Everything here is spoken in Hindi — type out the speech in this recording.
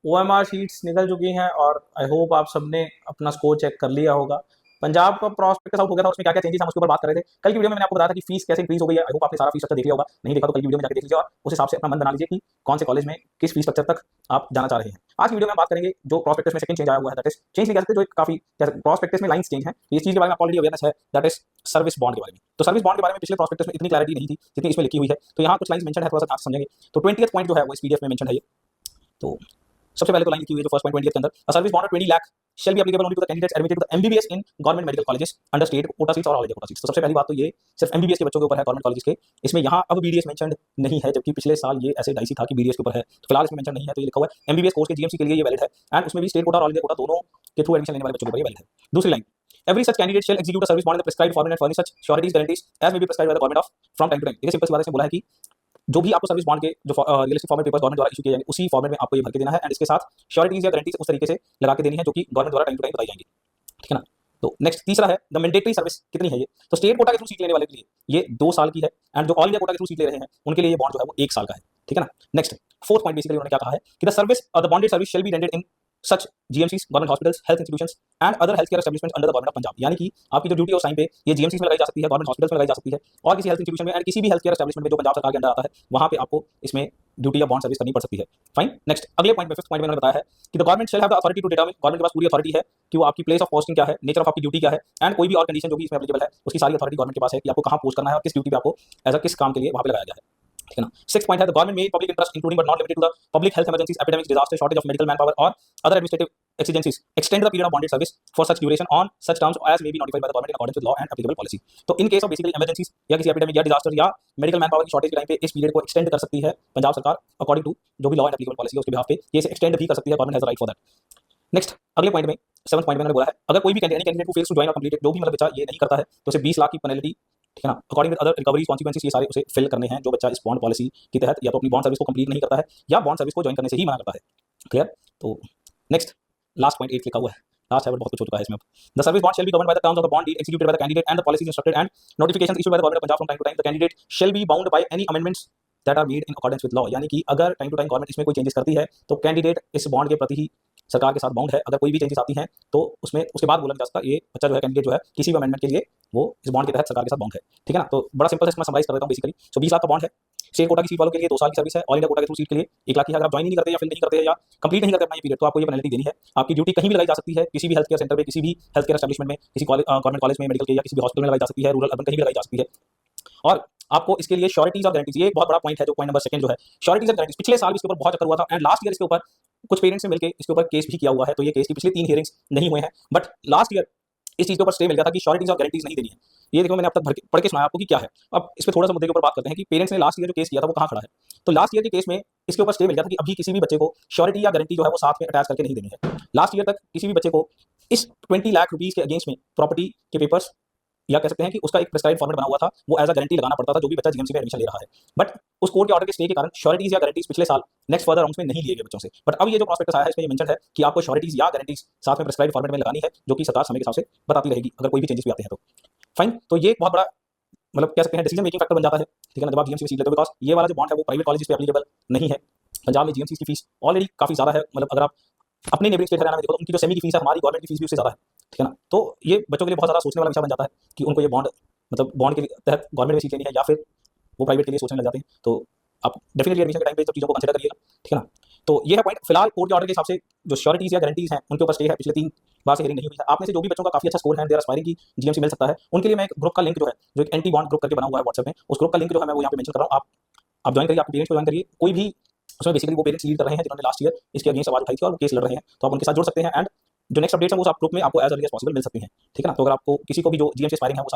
ओएमआर शीट्स निकल चुकी हैं और आई होप आप सबने अपना स्कोर चेक कर लिया होगा। पंजाब का प्रॉस्पेक्टस आउट हो गया था, उसमें क्या क्या चेंजेस हम उसके ऊपर बात कर रहे थे। कल की वीडियो में मैंने आपको बताया था कि फीस कैसे इंक्रीज हो गई है। आई होप आपने सारा फीस स्ट्रक्चर देख लिया होगा, नहीं देखा तो कल की वीडियो में जाकर देख लीजिए और उस हिसाब से अपना मन बना लीजिए कि कौन से कॉलेज में किस फीस स्ट्रक्चर तक आप जाना चाह रहे हैं। आज की वीडियो में हम बात करेंगे जो प्रॉस्पेक्टस में सेकंड चेंज आया हुआ है, दैट इज चेंज नहीं कह सकते, जो एक काफी प्रॉस्पेक्टस में लाइंस चेंज है, इस चीज के बारे में आपको ऑलरेडी अवेयरनेस है, दैट इज सर्विस बॉन्ड के बारे में। तो सर्विस बॉन्ड के बारे में पिछले प्रॉस्पेक्टस में इतनी क्लैरिटी नहीं थी जितनी इसमें लिखी हुई है, तो यहाँ कुछ लाइंस मेंशन है, थोड़ा सा ध्यान से समझेंगे। तो 20th पॉइंट जो है वो इस पीडीएफ में मेंशन है ये। तो सबसे पहले तो लाइन लिखी हुई है जो फर्स्ट पॉइंट 20 के अंदर, a service bond 20 lakh shall be applicable only to the candidates admitted to the MBBS in government medical colleges under state quota seats और all India quota seats। तो सबसे पहली बात तो ये सिर्फ MBBS के बच्चों के ऊपर है गवर्नमेंट कॉलेजेस के, इसमें यहाँ अब BDS मेंशन नहीं है, जबकि पिछले साल ये ऐसे डाइसी था कि BDS के ऊपर है। तो फिलहाल इसमें मेंशन नहीं है, तो ये लिखा हुआ है MBBS कोर्स के GMC के लिए ये वैलिड है एंड उसमें भी स्टेट कोटा और ऑल इंडिया कोटा दोनों के थ्रू एडमिशन लेने वाले बच्चों के ऊपर ये वैलिड है। दूसरी line, every such candidate shall execute a service bond in the prescribed format and furnish such sureties guarantees as may be prescribed by the government of from time to time। ये सिंपल सी बात है, इसमें बोला है कि जो भी आपको सर्विस बॉन्ड के जो रियलिस्टिक फॉर्मेट पेपर्स गवर्नमेंट द्वारा इशू किए जाएंगे उसी फॉर्मेट में आपको ये भर के देना है एंड इसके साथ श्योरिटीज या गारंटीज उस तरीके से लगा के देनी है जो कि गवर्नमेंट द्वारा टाइम टू टाइम बताई जाएंगी, ठीक है ना। तो नेक्स्ट तीसरा है द मैंडेटरी सर्विस कितनी है ये, तो स्टेट कोटा के थ्रू सीट लेने वाले के लिए ये 2 साल की है एंड जो ऑल इंडिया कोटा के थ्रू सीट ले रहे हैं उनके लिए ये बॉन्ड जो है वो 1 साल का है, ठीक है ना। नेक्स्ट फोर्थ पॉइंट बेसिकली उन्होंने क्या कहा है कि the service the bonded service shall be rendered in such GMCs government hospitals health institutions and other health care establishments under the government of Punjab. यानी कि आपकी जो ड्यूटी उस टाइम पे ये GMCs में लगाई जा सकती है, गवर्नमेंट हॉस्पिटल्स में लगाई जा सकती है और किसी हेल्थ इंस्टीट्यूशन में एंड किसी भी हेल्थ केयर एस्टैब्लिशमेंट में जो पंजाब सरकार के अंडर आता है वहां पे आपको इसमें ड्यूटी या बॉन्ड सर्विस करनी पड़ सकती है। फाइन। नेक्स्ट अगले पॉइंट में फिफ्थ पॉइंट में उन्होंने बताया है कि the government shall have the authority to determine, government के पास पूरी अथॉरिटी है कि वो आपकी प्लेस ऑफ पोस्टिंग क्या है, नेचर ऑफ आपकी ड्यूटी क्या है एंड कोई भी और कंडीशन जो भी इसमें एप्लीकेबल है उसकी सारी अथॉरिटी गवर्नमेंट के पास है कि आपको कहां पोस्ट करना है और किस ड्यूटी पे आपको एज अ किस काम के लिए वहां पे लगाया गया है, ठीक है ना। सिक्स पॉइंट है the government made public interest including but not limited to the public health emergencies epidemics disaster shortage of medical man power और other administrative exigencies extend the period of bonded service for such duration on such terms as may be notified by the government in accordance with law and applicable policy। तो in case of basically emergencies या किसी एपिडेमिक या डिजास्टर या मेडिकल मैन पावर की शॉर्टेज के टाइम पे इस पीरियड को एक्सटेंड कर सकती है पंजाब सरकार अकॉर्डिंग टू जो भी लॉ एंड एप्लीकेबल पॉलिसी है उसके बिहाफ पे ये इसे एक्सटेंड भी कर सकती है, government has the right for that. Next अगले पॉइंट में सेवंथ पॉइंट में मैंने बोला है अगर कोई भी कैंडिडेट को फेल्स टू ज्वाइन और कंप्लीट जो भी मतलब बच्चा ये नहीं करता है तो उसे 20 लाख की पेनल्टी, ठीक है ना, according with other recoveries consequences ये सारे उसे फिल करने हैं जो बच्चा इस बॉन्ड पॉलिसी के तहत या तो अपनी बॉन्ड सर्विस को कंप्लीट नहीं करता है या बॉन्ड सर्विस को ज्वाइन करने से ही मना करता है, क्लियर। तो नेक्स्ट लास्ट पॉइंट 8 लिखा हुआ है, लास्ट है बहुत कुछ हो चुका है इसमें। The service bond shall be governed by the terms of the bond deed executed by the candidate and the policies instructed and notifications issued by the government of Punjab from time to time. The candidate shall be bound by any amendments that are made in accordance with law. यानी कि अगर टाइम टू टाइम गवर्नमेंट इसमें कोई चेंजेस करती है तो कैंडिडेट इस बॉन्ड के प्रति ही सरकार के साथ बाउंड है। अगर कोई भी चेंजेस आती हैं तो उसमें उसके बाद बोला जा सकता है ये बच्चा जो है कैंडिडेट जो है किसी भी अमेंडमेंट के लिए वो इस बॉन्ड के तहत सरकार के साथ बाउंड है, ठीक है ना। तो बड़ा सिंपल से मैं समराइज कर देता हूँ बेसिकली। सो 20 लाख का बॉन्ड है, स्टेट कोटा की सीट वालों के लिए 2 साल की सर्विस है, ऑल इंडिया कोटा के थ्रू सीट के लिए 1 लाख की है। अगर आप ज्वाइन नहीं करते या फिल नहीं करते या कंप्लीट नहीं करते अपना ये पीरियड तो आपको ये पेनल्टी देनी है। आपकी ड्यूटी कहीं भी लगाई जा सकती है, किसी भी हेल्थ केयर सेंटर पे, किसी भी हेल्थ केयर एस्टैब्लिशमेंट में, किसी गवर्नमेंट कॉलेज में, मेडिकल के या किसी भी हॉस्पिटल में लगाई जा सकती है, रूरल अर्बन कहीं भी लगाई जा सकती है। और आपको इसके लिए श्योरिटीज और गारंटीज, ये एक बहुत बड़ा पॉइंट है जो पॉइंट नंबर सेकंड जो है श्योरिटीज और गारंटीज। पिछले साल भी इसके ऊपर बहुत चक्कर हुआ था एंड लास्ट ईयर इसके ऊपर कुछ पेरेंट्स ने मिलकर इसके ऊपर केस भी किया हुआ है। तो ये केस की पिछले 3 हियरिंग्स नहीं हुए हैं बट लास्ट ईयर इस चीज के ऊपर स्टे मिल गया था कि श्योरिटीज और गारंटीज नहीं देनी है। ये देखो मैंने अब तक पढ़ के सुनाया आपको कि क्या है। अब इस पे थोड़ा सा मुद्दे के ऊपर बात करते हैं कि पेरेंट्स ने लास्ट ईयर जो केस किया था वो कहाँ खड़ा है। तो लास्ट ईयर के केस में इसके ऊपर स्टे मिल गया था कि अभी किसी भी बच्चे को श्योरिटी या गारंटी जो है वो साथ में अटैच करके नहीं देनी है। लास्ट ईयर तक किसी भी बच्चे को इस 20 लाख रुपीज के अगेंस्ट में प्रॉपर्टी के पेपर्स या कह सकते हैं कि उसका एक प्रिस्क्राइब फॉर्मेट बना हुआ था, वो एज अ गारंटी लगाना पड़ता था जो भी बच्चा जीएमसी में एडमिशन ले रहा है। बट उस कोर्ट के ऑर्डर के स्टे के कारण श्योरिटीज या गारंटीज पिछले साल नेक्स्ट फर्दर राउंड्स में नहीं लिए गए बच्चों से। बट अब ये जो प्रॉस्पेक्टस आया है इसमें ये मेंशन है कि आपको श्योरिटीज या गारंटीज साथ में प्रिस्क्राइब फॉर्मेट में लगानी है जो कि सरकार समय के हिसाब से बताती रहेगी अगर कोई भी चेंजेस भी आते हैं तो। फाइन। तो ये एक बहुत बड़ा मतलब कह सकते हैं डिसीजन मेकिंग फैक्टर बन जाता है, ठीक है ना, जब आप जीएमसी में सीट लेते हो। बिकॉज ये वाला जो बॉन्ड है वो प्राइवेट कॉलेज पे एप्लीकेबल नहीं है। पंजाब में जीएमसी की फीस ऑलरेडी काफी ज्यादा है, मतलब अगर आप अपने नेबरिंग स्टेट हरियाणा में देखो तो उनकी जो सेमी की फीस है हमारी गवर्नमेंट की फीस भी उससे ज्यादा है, ठीक है ना। तो ये बच्चों के लिए बहुत ज्यादा सोचने वाला विषय बन जाता है कि उनको ये बॉन्ड मतलब बॉन्ड के तहत गवर्नमेंट में सीट लेनी है या फिर वो प्राइवेट के लिए सोचने लग जाते हैं। तो आप डेफिनेटली एडमिशन के टाइम पे सब चीज़ों को कंसिडर करिएगा, ठीक है ना। तो ये है पॉइंट। फिलहाल कोर्ट के ऑर्डर के हिसाब से जो श्योरिटीज या गारंटीज हैं उनके ऊपर स्टे है, पिछले 3 बार से हियरिंग नहीं हुई है। आप में से जो भी बच्चों का काफी अच्छा स्कोर है, देयर एस्पायरिंग की जीएमसी मिल सकता है, उनके लिए मैं एक ग्रुप का लिंक जो है जो एक एंटी बॉन्ड ग्रुप करके बना हुआ है व्हाट्सएप में, उस ग्रुप का लिंक जो है मैं वो यहाँ पे मेंशन कर रहा हूँ। आप ज्वाइन करिए, आपके पेरेंट्स को ज्वाइन करिए। कोई भी उसमें बेसिकली वो पेरेंट्स लीड कर रहे हैं जिन्होंने लास्ट ईयर इसके अगेंस्ट आवाज उठाई थी और वो केस लड़ रहे हैं, तो आप उनके साथ जुड़ सकते हैं एंड जो नेक्स्ट अपडेट्स है वो आप ग्रुप में आपको एज अर्ली एज पॉसिबल मिल सकती हैं, ठीक है ना। तो अगर आपको किसी को भी जो जीएमसी एस्पायरिंग है वो